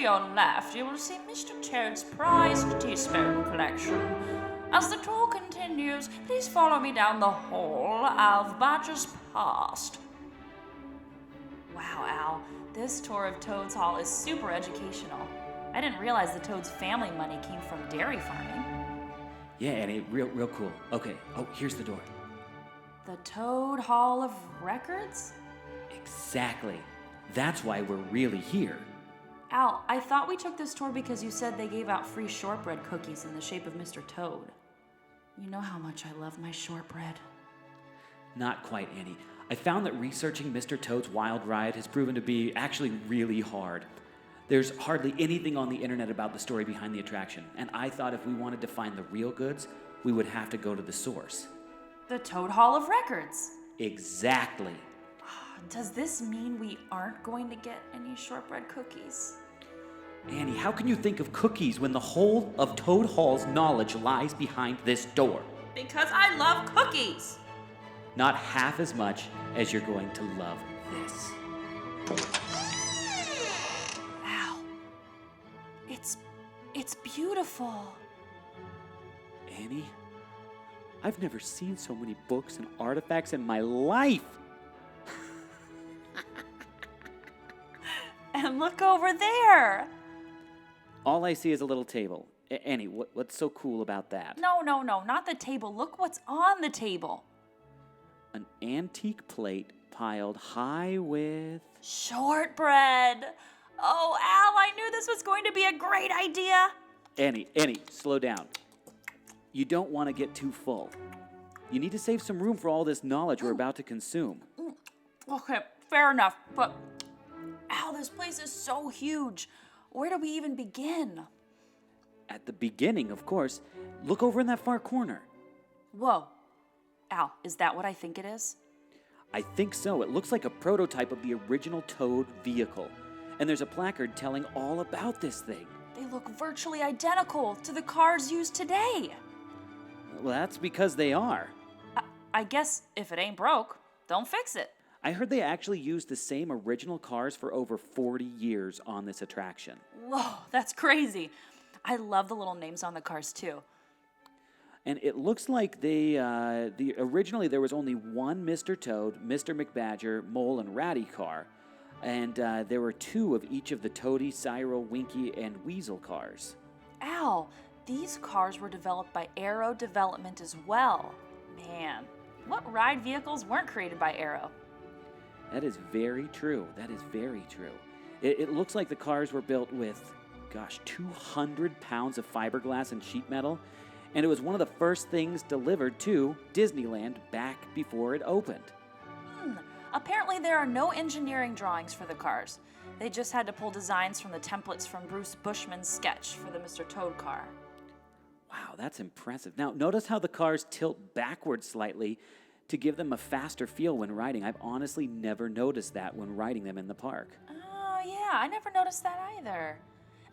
your left, you will see Mr. Toad's prized teaspoon collection. As the tour continues, please follow me down the hall of Badger's Past. Wow, Al, this tour of Toad's Hall is super educational. I didn't realize the Toad's family money came from dairy farming. Yeah, Annie, real cool. Okay, here's the door. The Toad Hall of Records? Exactly. That's why we're really here. Al, I thought we took this tour because you said they gave out free shortbread cookies in the shape of Mr. Toad. You know how much I love my shortbread. Not quite, Annie. I found that researching Mr. Toad's wild ride has proven to be actually really hard. There's hardly anything on the internet about the story behind the attraction, and I thought if we wanted to find the real goods, we would have to go to the source. The Toad Hall of Records. Exactly. Does this mean we aren't going to get any shortbread cookies? Annie, how can you think of cookies when the whole of Toad Hall's knowledge lies behind this door? Because I love cookies. Not half as much as you're going to love this. Wow. It's beautiful. Annie, I've never seen so many books and artifacts in my life. And look over there. All I see is a little table. Annie, what's so cool about that? No, not the table. Look what's on the table. An antique plate piled high with... Shortbread. Oh, Al, I knew this was going to be a great idea. Annie, slow down. You don't want to get too full. You need to save some room for all this knowledge we're about to consume. Okay, fair enough, but Al, this place is so huge. Where do we even begin? At the beginning, of course. Look over in that far corner. Whoa. Al, is that what I think it is? I think so. It looks like a prototype of the original Toad vehicle. And there's a placard telling all about this thing. They look virtually identical to the cars used today. Well, that's because they are. I guess if it ain't broke, don't fix it. I heard they actually used the same original cars for over 40 years on this attraction. Whoa, that's crazy. I love the little names on the cars, too. And it looks like originally there was only one Mr. Toad, Mr. McBadger, Mole, and Ratty car. And there were two of each of the Toady, Cyril, Winky, and Weasel cars. Al, these cars were developed by Aero Development as well. Man, what ride vehicles weren't created by Aero? That is very true. It looks like the cars were built with, 200 pounds of fiberglass and sheet metal, and it was one of the first things delivered to Disneyland back before it opened. Apparently there are no engineering drawings for the cars. They just had to pull designs from the templates from Bruce Bushman's sketch for the Mr. Toad car. Wow, that's impressive. Now, notice how the cars tilt backwards slightly to give them a faster feel when riding. I've honestly never noticed that when riding them in the park. Oh, yeah, I never noticed that either.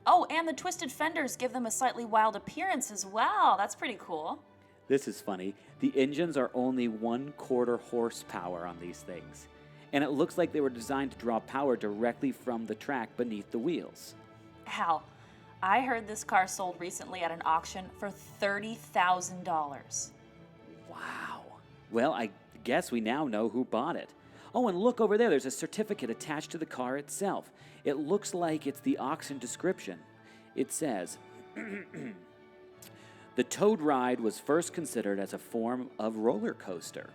Oh, and the twisted fenders give them a slightly wild appearance as well. That's pretty cool. This is funny. The engines are only 1/4 horsepower on these things. And it looks like they were designed to draw power directly from the track beneath the wheels. Al, I heard this car sold recently at an auction for $30,000. Wow. Well, I guess we now know who bought it. Oh, and look over there. There's a certificate attached to the car itself. It looks like it's the auction description. It says, the Toad ride was first considered as a form of roller coaster,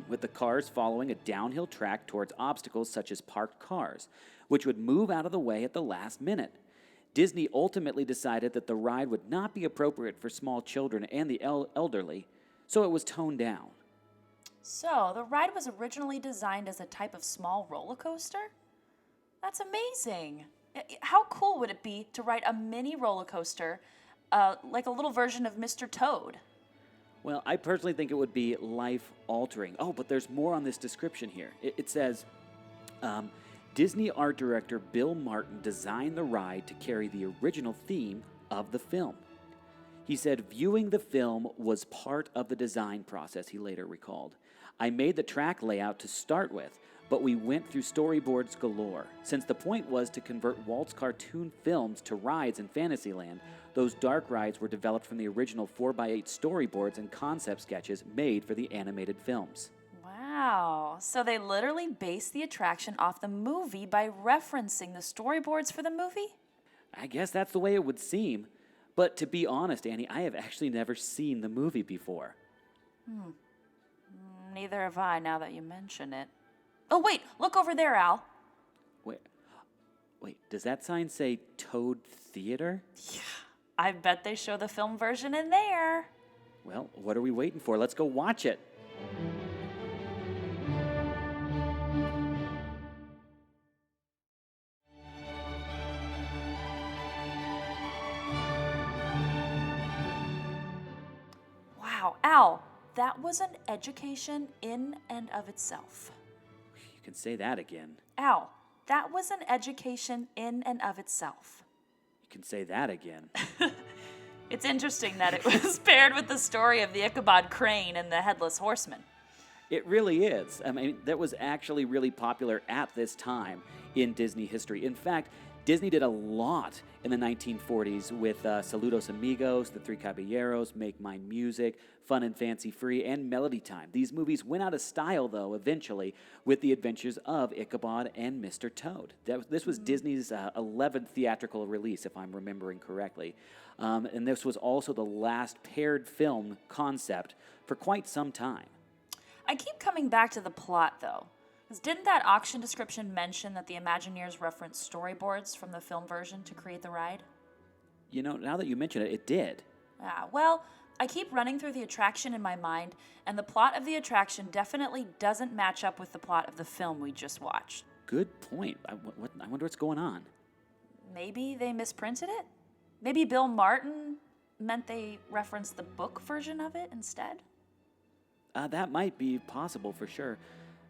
with the cars following a downhill track towards obstacles such as parked cars, which would move out of the way at the last minute. Disney ultimately decided that the ride would not be appropriate for small children and the elderly, so it was toned down. So, the ride was originally designed as a type of small roller coaster? That's amazing. How cool would it be to ride a mini roller coaster, like a little version of Mr. Toad? Well, I personally think it would be life-altering. Oh, but there's more on this description here. It says, Disney art director Bill Martin designed the ride to carry the original theme of the film. He said viewing the film was part of the design process, he later recalled. I made the track layout to start with, but we went through storyboards galore. Since the point was to convert Walt's cartoon films to rides in Fantasyland, those dark rides were developed from the original 4x8 storyboards and concept sketches made for the animated films. Wow. So they literally based the attraction off the movie by referencing the storyboards for the movie? I guess that's the way it would seem. But to be honest, Annie, I have actually never seen the movie before. Neither have I, now that you mention it. Oh, wait, look over there, Al. Wait, does that sign say Toad Theater? I bet they show the film version in there. Well, what are we waiting for? Let's go watch it. Wow, Al, that was an education in and of itself. You can say that again. Al, that was an education in and of itself. You can say that again. It's interesting that it was paired with the story of the Ichabod Crane and the Headless Horseman. It really is. I mean, that was actually really popular at this time in Disney history. In fact, Disney did a lot in the 1940s with Saludos Amigos, The Three Caballeros, Make Mine Music, Fun and Fancy Free, and Melody Time. These movies went out of style, though, eventually, with the adventures of Ichabod and Mr. Toad. This was Disney's 11th theatrical release, if I'm remembering correctly. And this was also the last paired film concept for quite some time. I keep coming back to the plot, though. Because didn't that auction description mention that the Imagineers referenced storyboards from the film version to create the ride? You know, now that you mention it, it did. Well, I keep running through the attraction in my mind, and the plot of the attraction definitely doesn't match up with the plot of the film we just watched. Good point. I wonder what's going on. Maybe they misprinted it? Maybe Bill Martin meant they referenced the book version of it instead? That might be possible for sure.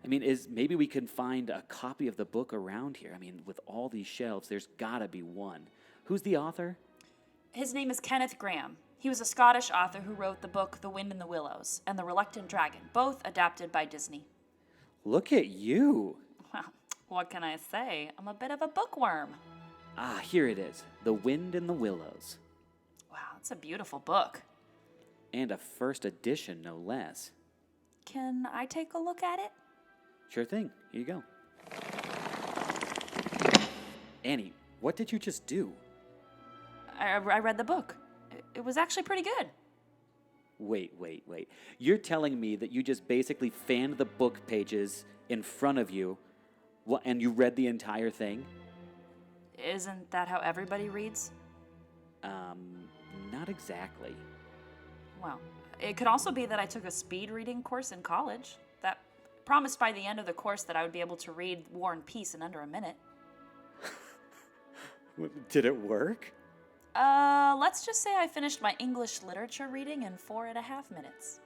I mean, maybe we can find a copy of the book around here. I mean, with all these shelves, there's gotta be one. Who's the author? His name is Kenneth Grahame. He was a Scottish author who wrote the book The Wind in the Willows and The Reluctant Dragon, both adapted by Disney. Look at you. Well, what can I say? I'm a bit of a bookworm. Here it is. The Wind in the Willows. Wow, it's a beautiful book. And a first edition, no less. Can I take a look at it? Sure thing. Here you go. Annie, what did you just do? I read the book. It was actually pretty good. Wait. You're telling me that you just basically fanned the book pages in front of you and you read the entire thing? Isn't that how everybody reads? Not exactly. Well, it could also be that I took a speed reading course in college that promised by the end of the course that I would be able to read War and Peace in under a minute. Did it work? Let's just say I finished my English literature reading in 4.5 minutes.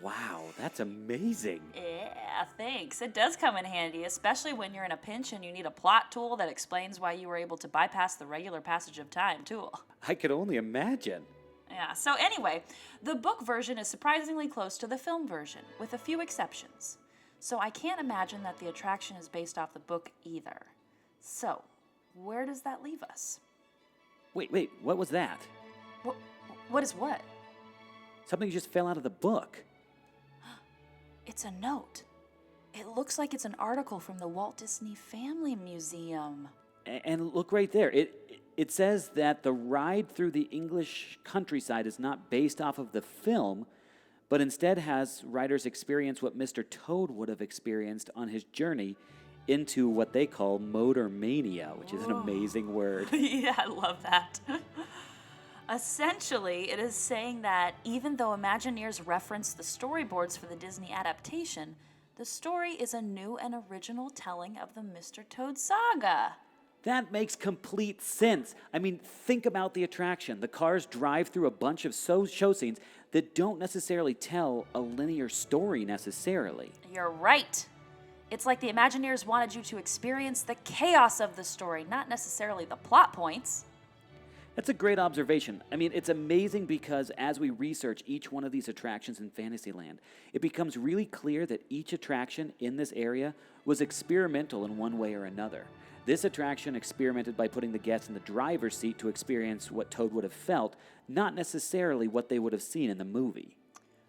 Wow, that's amazing. Yeah, thanks. It does come in handy, especially when you're in a pinch and you need a plot tool that explains why you were able to bypass the regular passage of time tool. I could only imagine. Yeah, so anyway, the book version is surprisingly close to the film version, with a few exceptions. So I can't imagine that the attraction is based off the book either. So, where does that leave us? Wait, what was that? What is what? Something just fell out of the book. It's a note. It looks like it's an article from the Walt Disney Family Museum. And look right there. It says that the ride through the English countryside is not based off of the film, but instead has riders experience what Mr. Toad would have experienced on his journey into what they call motor mania, which is an amazing word. Yeah, I love that. Essentially, it is saying that even though Imagineers referenced the storyboards for the Disney adaptation, the story is a new and original telling of the Mr. Toad saga. That makes complete sense. I mean, think about the attraction. The cars drive through a bunch of show scenes that don't necessarily tell a linear story necessarily. You're right. It's like the Imagineers wanted you to experience the chaos of the story, not necessarily the plot points. That's a great observation. I mean, it's amazing because as we research each one of these attractions in Fantasyland, it becomes really clear that each attraction in this area was experimental in one way or another. This attraction experimented by putting the guests in the driver's seat to experience what Toad would have felt, not necessarily what they would have seen in the movie.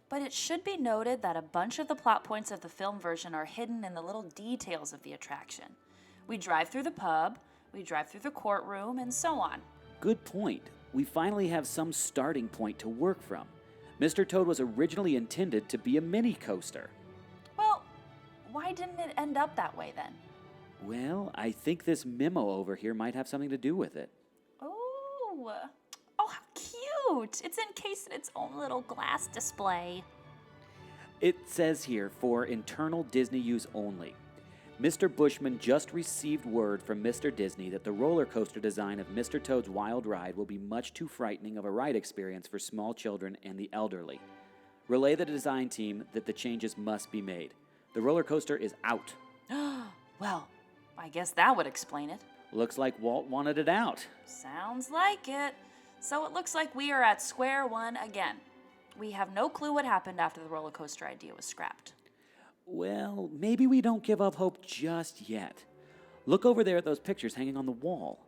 But it should be noted that a bunch of the plot points of the film version are hidden in the little details of the attraction. We drive through the pub, we drive through the courtroom, and so on. Good point. We finally have some starting point to work from. Mr. Toad was originally intended to be a mini coaster. Well, why didn't it end up that way then? Well, I think this memo over here might have something to do with it. Oh, how cute! It's encased in its own little glass display. It says here, for internal Disney use only. Mr. Bushman just received word from Mr. Disney that the roller coaster design of Mr. Toad's Wild Ride will be much too frightening of a ride experience for small children and the elderly. Relay the design team that the changes must be made. The roller coaster is out. Well, I guess that would explain it. Looks like Walt wanted it out. Sounds like it. So it looks like we are at square one again. We have no clue what happened after the roller coaster idea was scrapped. Well, maybe we don't give up hope just yet. Look over there at those pictures hanging on the wall.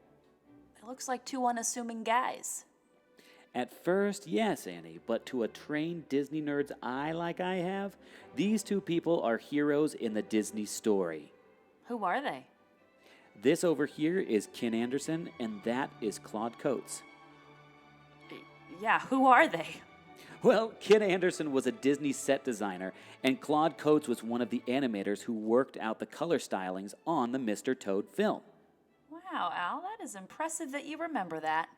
It looks like two unassuming guys. At first, yes, Annie, but to a trained Disney nerd's eye like I have, these two people are heroes in the Disney story. Who are they? This over here is Ken Anderson, and that is Claude Coates. Yeah, who are they? Well, Ken Anderson was a Disney set designer, and Claude Coates was one of the animators who worked out the color stylings on the Mr. Toad film. Wow, Al, that is impressive that you remember that.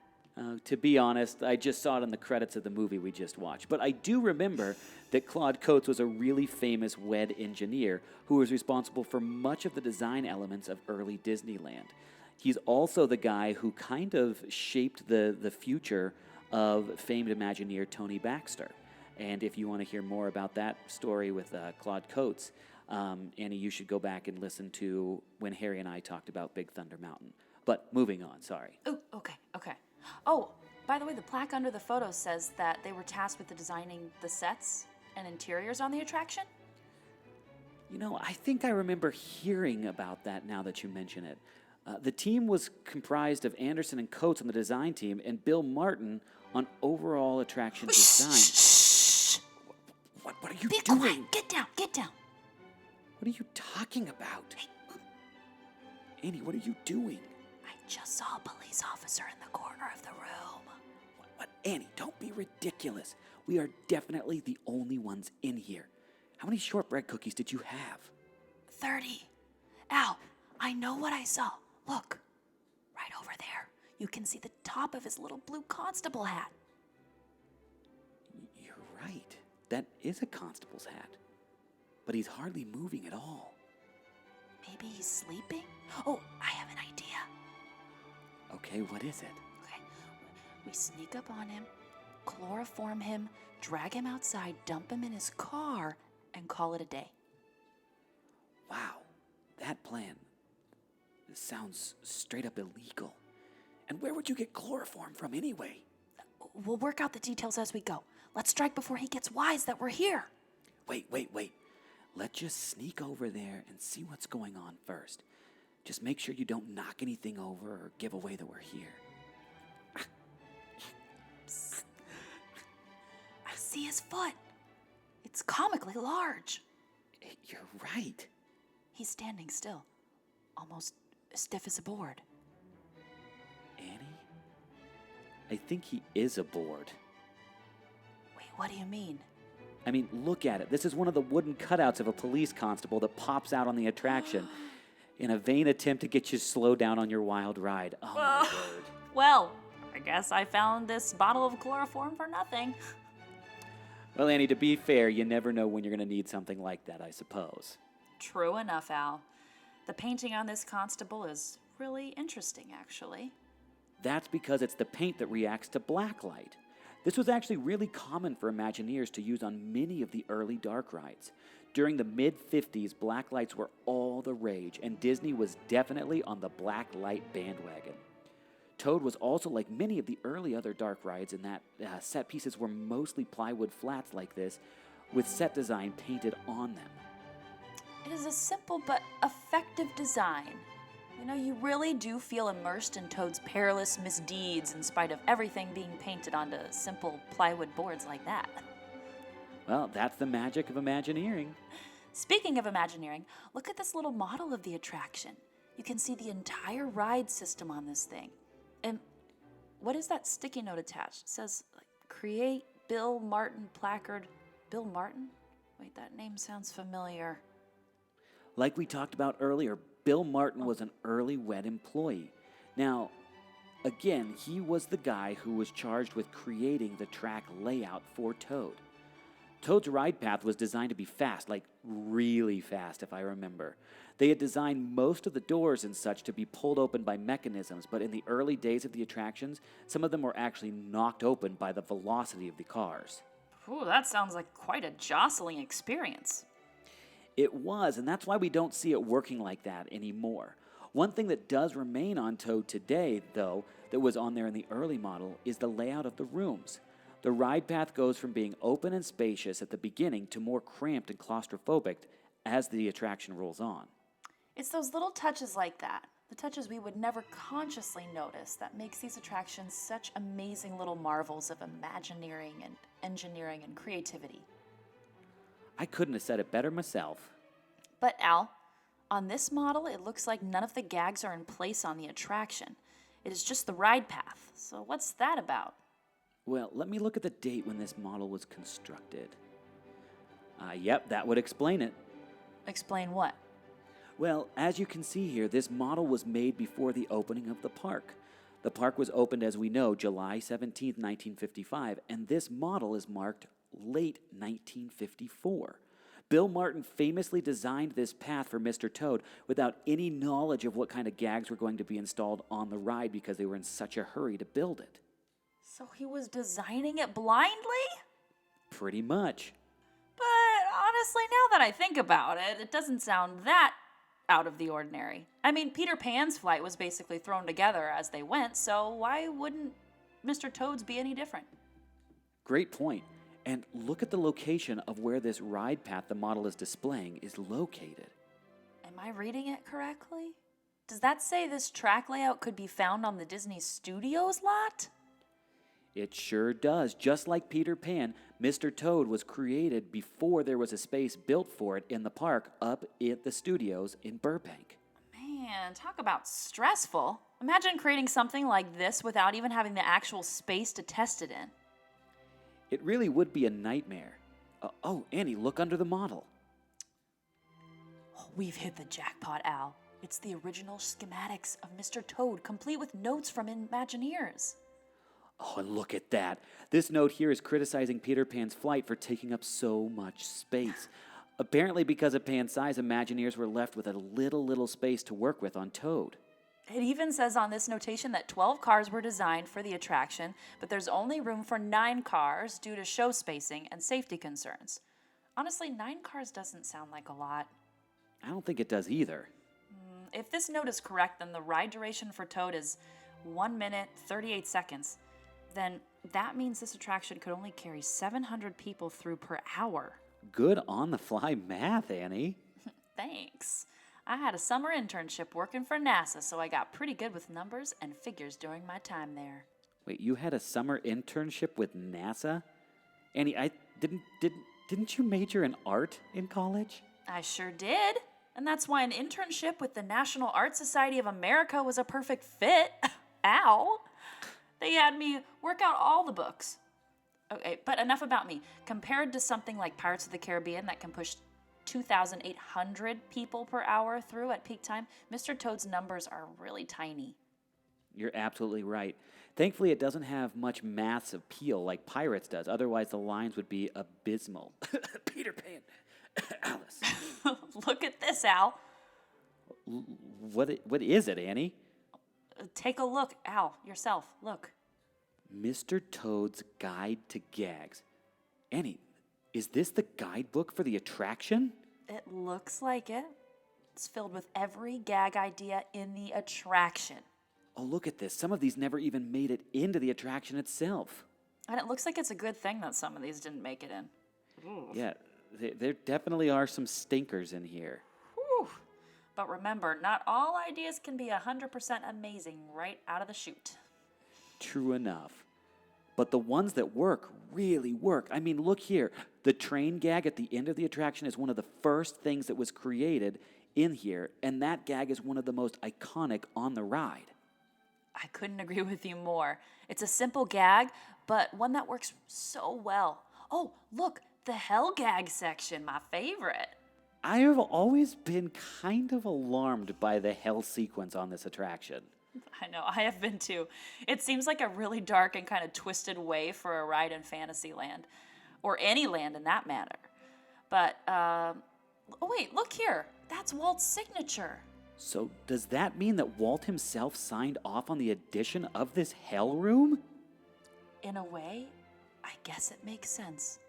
To be honest, I just saw it in the credits of the movie we just watched. But I do remember that Claude Coates was a really famous WED engineer who was responsible for much of the design elements of early Disneyland. He's also the guy who kind of shaped the future of famed Imagineer Tony Baxter. And if you want to hear more about that story with Claude Coates, Annie, you should go back and listen to when Harry and I talked about Big Thunder Mountain. But moving on, sorry. Oh, okay. Oh, by the way, the plaque under the photo says that they were tasked with designing the sets and interiors on the attraction. You know, I think I remember hearing about that now that you mention it. The team was comprised of Anderson and Coates on the design team and Bill Martin on overall attraction design. Shh! What are you Be doing? quiet. Get down. What are you talking about? Hey. Annie, what are you doing? I just saw a police officer in the corner of the room. What? Annie, don't be ridiculous. We are definitely the only ones in here. How many shortbread cookies did you have? 30. Al, I know what I saw. Look, right over there. You can see the top of his little blue constable hat. You're right. That is a constable's hat. But he's hardly moving at all. Maybe he's sleeping? Oh, I have an idea. Okay, what is it? Okay, we sneak up on him, chloroform him, drag him outside, dump him in his car, and call it a day. Wow, that plan sounds straight up illegal. And where would you get chloroform from anyway? We'll work out the details as we go. Let's strike before he gets wise that we're here. Wait. Let's just sneak over there and see what's going on first. Just make sure you don't knock anything over or give away that we're here. Psst. I see his foot. It's comically large. You're right. He's standing still, almost as stiff as a board. Annie? I think he is a board. Wait, what do you mean? I mean, look at it. This is one of the wooden cutouts of a police constable that pops out on the attraction in a vain attempt to get you slowed down on your wild ride. Oh, my word. Well, I guess I found this bottle of chloroform for nothing. Well, Annie, to be fair, you never know when you're going to need something like that, I suppose. True enough, Al. The painting on this constable is really interesting, actually. That's because it's the paint that reacts to blacklight. This was actually really common for Imagineers to use on many of the early dark rides. During the mid-50s, black lights were all the rage, and Disney was definitely on the black light bandwagon. Toad was also like many of the early other dark rides in that set pieces were mostly plywood flats like this, with set design painted on them. It is a simple but effective design. You know, you really do feel immersed in Toad's perilous misdeeds in spite of everything being painted onto simple plywood boards like that. Well, that's the magic of Imagineering. Speaking of Imagineering, look at this little model of the attraction. You can see the entire ride system on this thing. And what is that sticky note attached? It says, like, create Bill Martin placard. Bill Martin? Wait, that name sounds familiar. Like we talked about earlier, Bill Martin was an early WED employee. Now, again, he was the guy who was charged with creating the track layout for Toad. Toad's ride path was designed to be fast, like really fast, if I remember. They had designed most of the doors and such to be pulled open by mechanisms, but in the early days of the attractions, some of them were actually knocked open by the velocity of the cars. Ooh, that sounds like quite a jostling experience. It was, and that's why we don't see it working like that anymore. One thing that does remain on Toad today, though, that was on there in the early model, is the layout of the rooms. The ride path goes from being open and spacious at the beginning to more cramped and claustrophobic as the attraction rolls on. It's those little touches like that, the touches we would never consciously notice, that makes these attractions such amazing little marvels of Imagineering and engineering and creativity. I couldn't have said it better myself. But Al, on this model, it looks like none of the gags are in place on the attraction. It is just the ride path. So what's that about? Well, let me look at the date when this model was constructed. Yep, that would explain it. Explain what? Well, as you can see here, this model was made before the opening of the park. The park was opened, as we know, July 17th, 1955, and this model is marked late 1954. Bill Martin famously designed this path for Mr. Toad without any knowledge of what kind of gags were going to be installed on the ride because they were in such a hurry to build it. So he was designing it blindly? Pretty much. But honestly, now that I think about it, it doesn't sound that out of the ordinary. I mean, Peter Pan's flight was basically thrown together as they went, so why wouldn't Mr. Toad's be any different? Great point. And look at the location of where this ride path the model is displaying is located. Am I reading it correctly? Does that say this track layout could be found on the Disney Studios lot? It sure does. Just like Peter Pan, Mr. Toad was created before there was a space built for it in the park up at the studios in Burbank. Man, talk about stressful. Imagine creating something like this without even having the actual space to test it in. It really would be a nightmare. Oh, Annie, look under the model. Oh, we've hit the jackpot, Al. It's the original schematics of Mr. Toad, complete with notes from Imagineers. Oh, and look at that. This note here is criticizing Peter Pan's flight for taking up so much space. Apparently, because of Pan's size, Imagineers were left with a little space to work with on Toad. It even says on this notation that 12 cars were designed for the attraction, but there's only room for 9 cars due to show spacing and safety concerns. Honestly, 9 cars doesn't sound like a lot. I don't think it does either. If this note is correct, then the ride duration for Toad is 1 minute, 38 seconds. Then that means this attraction could only carry 700 people through per hour. Good on-the-fly math, Annie. Thanks. I had a summer internship working for NASA, so I got pretty good with numbers and figures during my time there. Wait, you had a summer internship with NASA? Annie, didn't you major in art in college? I sure did. And that's why an internship with the National Art Society of America was a perfect fit. Ow! They had me work out all the books. Okay, but enough about me. Compared to something like Pirates of the Caribbean that can push 2,800 people per hour through at peak time, Mr. Toad's numbers are really tiny. You're absolutely right. Thankfully, it doesn't have much mass appeal like Pirates does. Otherwise, the lines would be abysmal. Peter Pan, Alice. Look at this, Al. What is it, Annie? Take a look, Al, yourself. Look. Mr. Toad's Guide to Gags. Annie, is this the guidebook for the attraction? It looks like it. It's filled with every gag idea in the attraction. Oh, look at this. Some of these never even made it into the attraction itself. And it looks like it's a good thing that some of these didn't make it in. Yeah, there definitely are some stinkers in here. Whew. But remember, not all ideas can be 100% amazing right out of the chute. True enough. But the ones that work really work. I mean, look here. The train gag at the end of the attraction is one of the first things that was created in here, and that gag is one of the most iconic on the ride. I couldn't agree with you more. It's a simple gag, but one that works so well. Oh, look, the hell gag section, my favorite. I have always been kind of alarmed by the hell sequence on this attraction. I know, I have been too. It seems like a really dark and kind of twisted way for a ride in Fantasyland, or any land in that matter. But, oh wait, look here. That's Walt's signature. So does that mean that Walt himself signed off on the addition of this hell room? In a way, I guess it makes sense.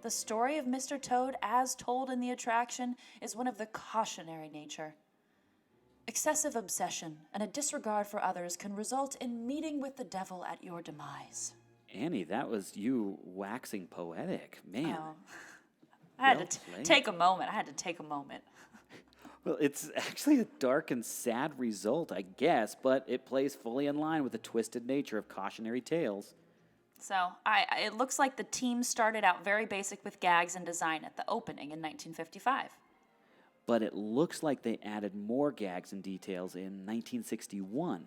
The story of Mr. Toad, as told in the attraction, is one of the cautionary nature. Excessive obsession and a disregard for others can result in meeting with the devil at your demise. Annie, that was you waxing poetic. Man. Oh. I had Well to played. take a moment. I had to take a moment. Well, it's actually a dark and sad result, I guess, but it plays fully in line with the twisted nature of cautionary tales. So, it looks like the team started out very basic with gags and design at the opening in 1955. But it looks like they added more gags and details in 1961.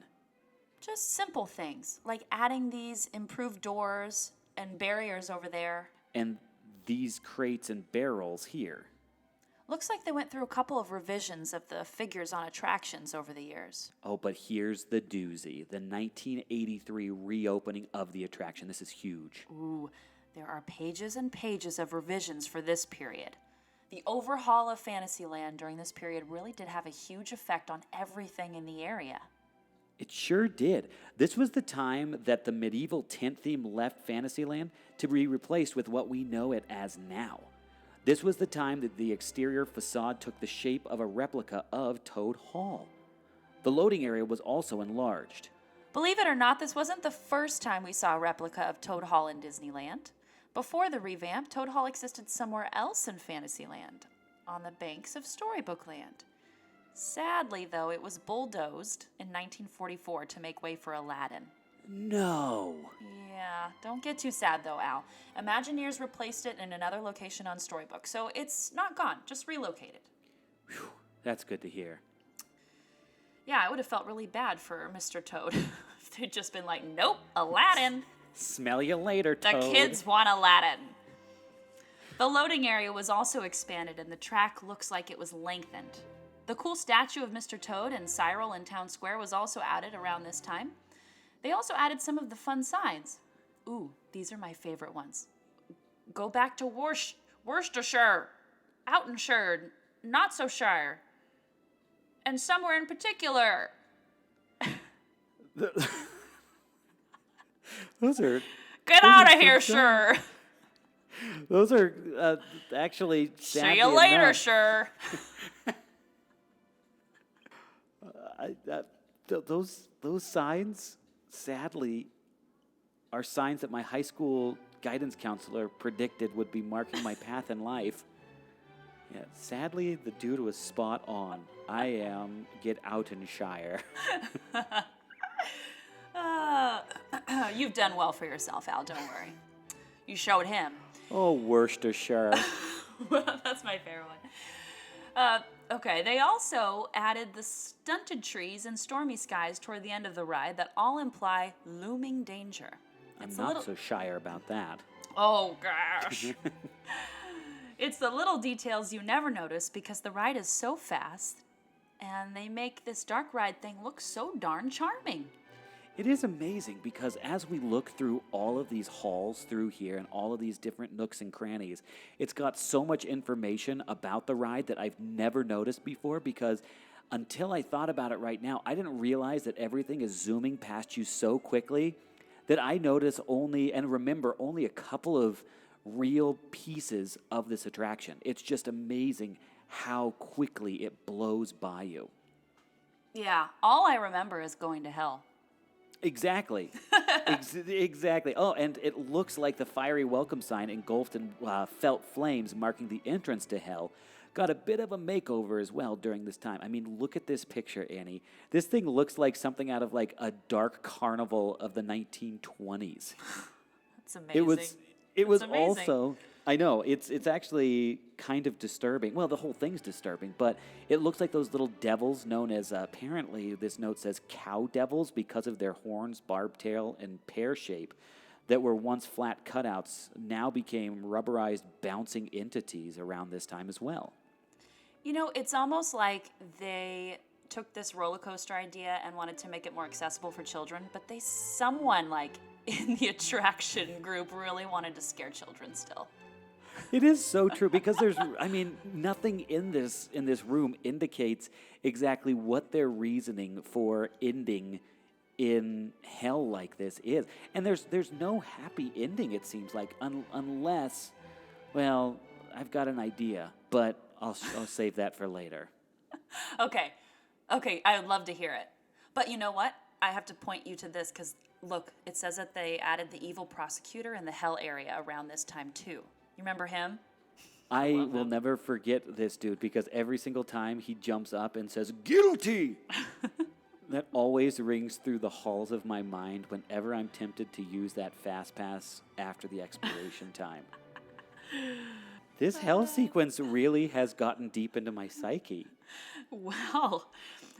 Just simple things, like adding these improved doors and barriers over there. And these crates and barrels here. Looks like they went through a couple of revisions of the figures on attractions over the years. Oh, but here's the doozy. The 1983 reopening of the attraction. This is huge. Ooh, there are pages and pages of revisions for this period. The overhaul of Fantasyland during this period really did have a huge effect on everything in the area. It sure did. This was the time that the medieval tent theme left Fantasyland to be replaced with what we know it as now. This was the time that the exterior facade took the shape of a replica of Toad Hall. The loading area was also enlarged. Believe it or not, this wasn't the first time we saw a replica of Toad Hall in Disneyland. Before the revamp, Toad Hall existed somewhere else in Fantasyland, on the banks of Storybook Land. Sadly, though, it was bulldozed in 1944 to make way for Aladdin. No. Yeah, don't get too sad though, Al. Imagineers replaced it in another location on Storybook, so it's not gone, just relocated. Whew, that's good to hear. Yeah, I would have felt really bad for Mr. Toad if they'd just been like, nope, Aladdin. Smell you later, Toad. The kids want Aladdin. The loading area was also expanded and the track looks like it was lengthened. The cool statue of Mr. Toad and Cyril in Town Square was also added around this time. They also added some of the fun signs. Ooh, these are my favorite ones. Go back to Worcestershire, Outenshire, Not So Shire, and somewhere in particular. Those are... Get out of here, sure. Those are actually... See you later, enough, sure. Those signs, sadly, are signs that my high school guidance counselor predicted would be marking my path in life. Yeah, sadly, the dude was spot on. I am get out in Shire. You've done well for yourself, Al, don't worry. You showed him. Oh, Worcestershire. That's my favorite one. Okay, they also added the stunted trees and stormy skies toward the end of the ride that all imply looming danger. I'm not so Shire about that. Oh, gosh. It's the little details you never notice because the ride is so fast, and they make this dark ride thing look so darn charming. It is amazing because as we look through all of these halls through here and all of these different nooks and crannies, it's got so much information about the ride that I've never noticed before because until I thought about it right now, I didn't realize that everything is zooming past you so quickly that I notice only and remember only a couple of real pieces of this attraction. It's just amazing how quickly it blows by you. Yeah, all I remember is going to hell. Exactly. Exactly. Oh, and it looks like the fiery welcome sign engulfed in felt flames marking the entrance to hell got a bit of a makeover as well during this time. I mean, look at this picture, Annie. This thing looks like something out of like a dark carnival of the 1920s. That's amazing. It was amazing. also, I know, it's actually kind of disturbing. Well, the whole thing's disturbing, but it looks like those little devils known as, apparently this note says cow devils because of their horns, barbed tail, and pear shape that were once flat cutouts now became rubberized bouncing entities around this time as well. You know, it's almost like they took this roller coaster idea and wanted to make it more accessible for children, but someone like in the attraction group really wanted to scare children still. It is so true because nothing in this room indicates exactly what their reasoning for ending in hell like this is. And there's no happy ending, it seems like, unless, well, I've got an idea, but I'll save that for later. Okay, I would love to hear it. But you know what? I have to point you to this because, look, it says that they added the evil prosecutor in the hell area around this time, too. You remember him? I will never forget this dude because every single time he jumps up and says, "Guilty!" That always rings through the halls of my mind whenever I'm tempted to use that fast pass after the expiration time. This hell sequence really has gotten deep into my psyche. Well,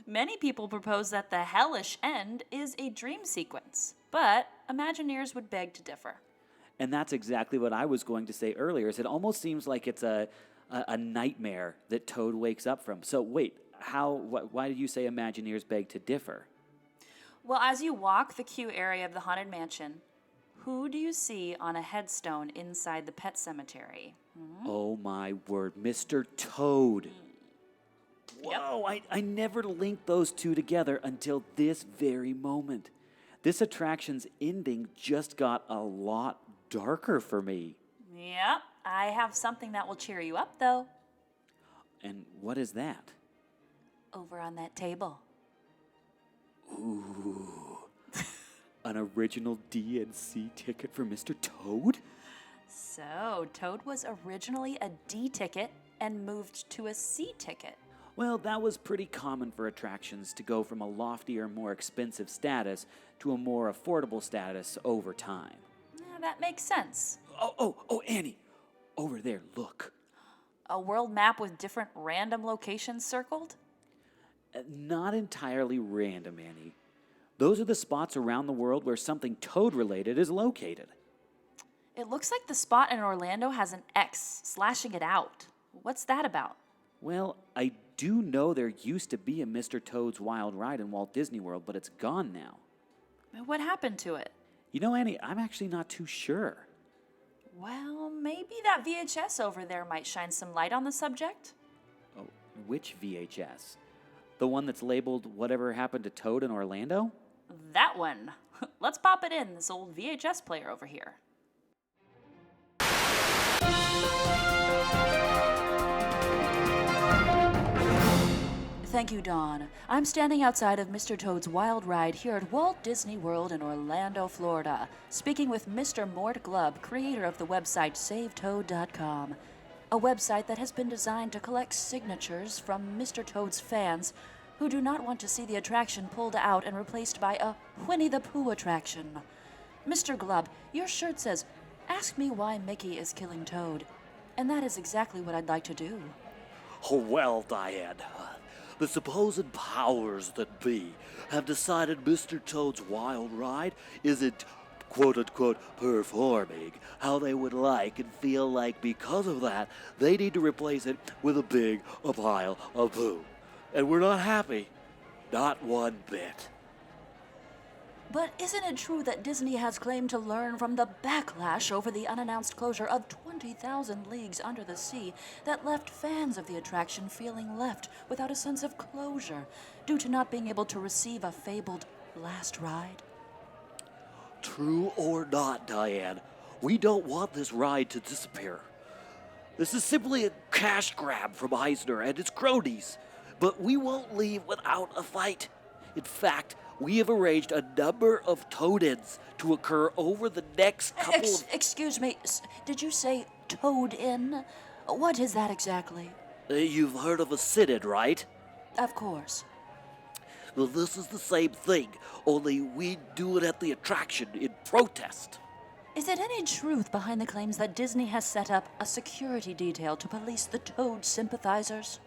many people propose that the hellish end is a dream sequence, but Imagineers would beg to differ. And that's exactly what I was going to say earlier, is it almost seems like it's a nightmare that Toad wakes up from. So wait, why do you say Imagineers beg to differ? Well, as you walk the queue area of the Haunted Mansion, who do you see on a headstone inside the pet cemetery? Oh my word, Mr. Toad. Yep. Whoa, I never linked those two together until this very moment. This attraction's ending just got a lot darker for me. Yep, I have something that will cheer you up, though. And what is that? Over on that table. Ooh. An original DNC ticket for Mr. Toad? So, Toad was originally a D ticket and moved to a C ticket. Well, that was pretty common for attractions to go from a loftier, more expensive status to a more affordable status over time. Yeah, that makes sense. Oh, Annie, over there, look. A world map with different random locations circled? Not entirely random, Annie. Those are the spots around the world where something Toad-related is located. It looks like the spot in Orlando has an X slashing it out. What's that about? Well, I do know there used to be a Mr. Toad's Wild Ride in Walt Disney World, but it's gone now. What happened to it? You know, Annie, I'm actually not too sure. Well, maybe that VHS over there might shine some light on the subject. Oh, which VHS? The one that's labeled Whatever Happened to Toad in Orlando? That one. Let's pop it in, this old VHS player over here. Thank you, Dawn. I'm standing outside of Mr. Toad's Wild Ride here at Walt Disney World in Orlando, Florida, speaking with Mr. Mort Glubb, creator of the website SaveToad.com, a website that has been designed to collect signatures from Mr. Toad's fans who do not want to see the attraction pulled out and replaced by a Winnie the Pooh attraction. Mr. Glubb, your shirt says, "Ask me why Mickey is killing Toad," and that is exactly what I'd like to do. Oh, well, Diane, the supposed powers that be have decided Mr. Toad's Wild Ride isn't, quote-unquote, performing how they would like and feel like because of that, they need to replace it with a pile of poo. And we're not happy. Not one bit. But isn't it true that Disney has claimed to learn from the backlash over the unannounced closure of 20,000 Leagues Under the Sea that left fans of the attraction feeling left without a sense of closure due to not being able to receive a fabled last ride? True or not, Diane, we don't want this ride to disappear. This is simply a cash grab from Eisner and his cronies, but we won't leave without a fight. In fact, We have arranged a number of toad-ins to occur over the next couple of... Excuse me, did you say toad-in? What is that exactly? You've heard of a sit-in, right? Of course. Well, this is the same thing, only we do it at the attraction in protest. Is there any truth behind the claims that Disney has set up a security detail to police the Toad sympathizers?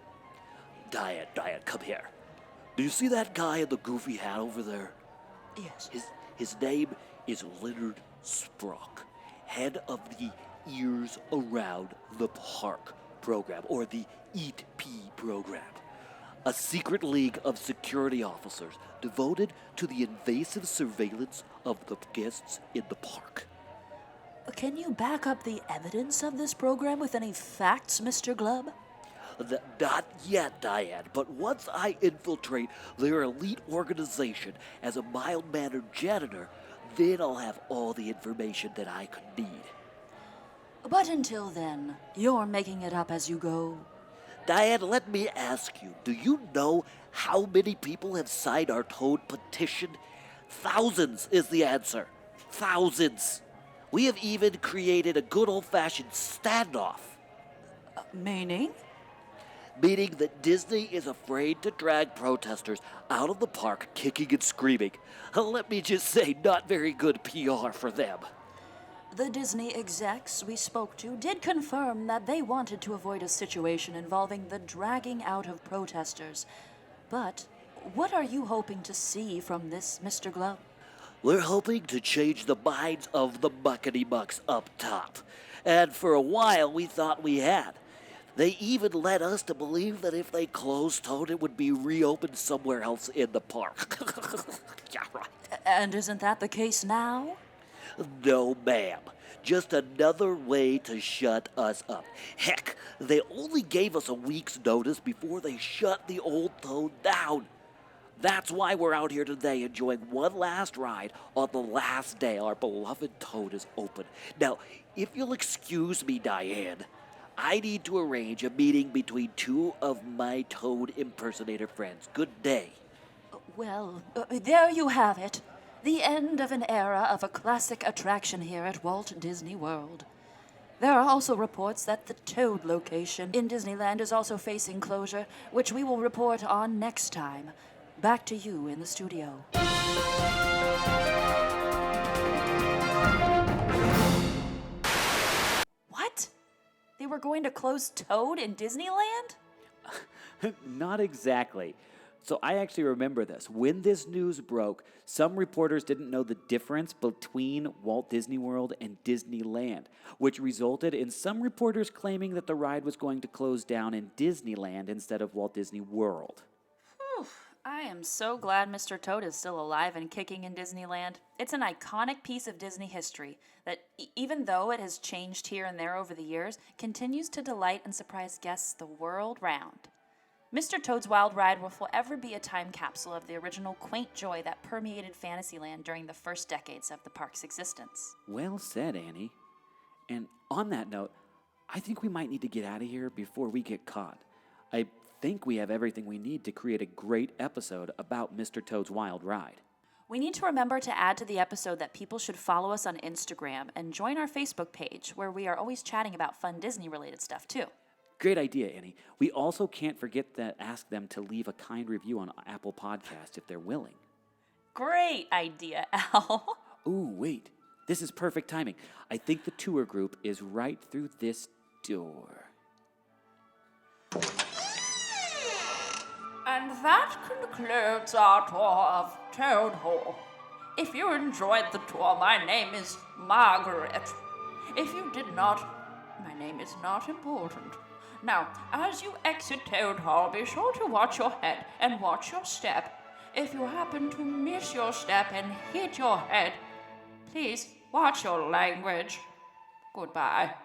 Diane, come here. Do you see that guy in the goofy hat over there? Yes. His name is Leonard Sprock, head of the Ears Around the Park program, or the Eat Pea program. A secret league of security officers devoted to the invasive surveillance of the guests in the park. Can you back up the evidence of this program with any facts, Mr. Glubb? Not yet, Diane, but once I infiltrate their elite organization as a mild-mannered janitor, then I'll have all the information that I could need. But until then, you're making it up as you go. Diane, let me ask you, do you know how many people have signed our Toad petition? Thousands is the answer. Thousands. We have even created a good old-fashioned standoff. Meaning? Meaning that Disney is afraid to drag protesters out of the park kicking and screaming. Let me just say, not very good PR for them. The Disney execs we spoke to did confirm that they wanted to avoid a situation involving the dragging out of protesters. But what are you hoping to see from this, Mr. Glubb? We're hoping to change the minds of the muckety-mucks up top. And for a while, we thought we had. They even led us to believe that if they closed Toad, it would be reopened somewhere else in the park. Yeah, right. And isn't that the case now? No, ma'am. Just another way to shut us up. Heck, they only gave us a week's notice before they shut the old Toad down. That's why we're out here today enjoying one last ride on the last day our beloved Toad is open. Now, if you'll excuse me, Diane, I need to arrange a meeting between two of my Toad impersonator friends. Good day. Well, there you have it. The end of an era of a classic attraction here at Walt Disney World. There are also reports that the Toad location in Disneyland is also facing closure, which we will report on next time. Back to you in the studio. What? They were going to close Toad in Disneyland? Not exactly. So I actually remember this. When this news broke, some reporters didn't know the difference between Walt Disney World and Disneyland, which resulted in some reporters claiming that the ride was going to close down in Disneyland instead of Walt Disney World. Whew. I am so glad Mr. Toad is still alive and kicking in Disneyland. It's an iconic piece of Disney history that, even though it has changed here and there over the years, continues to delight and surprise guests the world round. Mr. Toad's Wild Ride will forever be a time capsule of the original quaint joy that permeated Fantasyland during the first decades of the park's existence. Well said, Annie. And on that note, I think we might need to get out of here before we get caught. I think we have everything we need to create a great episode about Mr. Toad's Wild Ride. We need to remember to add to the episode that people should follow us on Instagram and join our Facebook page, where we are always chatting about fun Disney-related stuff, too. Great idea, Annie. We also can't forget to ask them to leave a kind review on Apple Podcasts if they're willing. Great idea, Al. Ooh, wait. This is perfect timing. I think the tour group is right through this door. And that concludes our tour of Toad Hall. If you enjoyed the tour, my name is Margaret. If you did not, my name is not important. Now, as you exit Toad Hall, be sure to watch your head and watch your step. If you happen to miss your step and hit your head, please watch your language. Goodbye.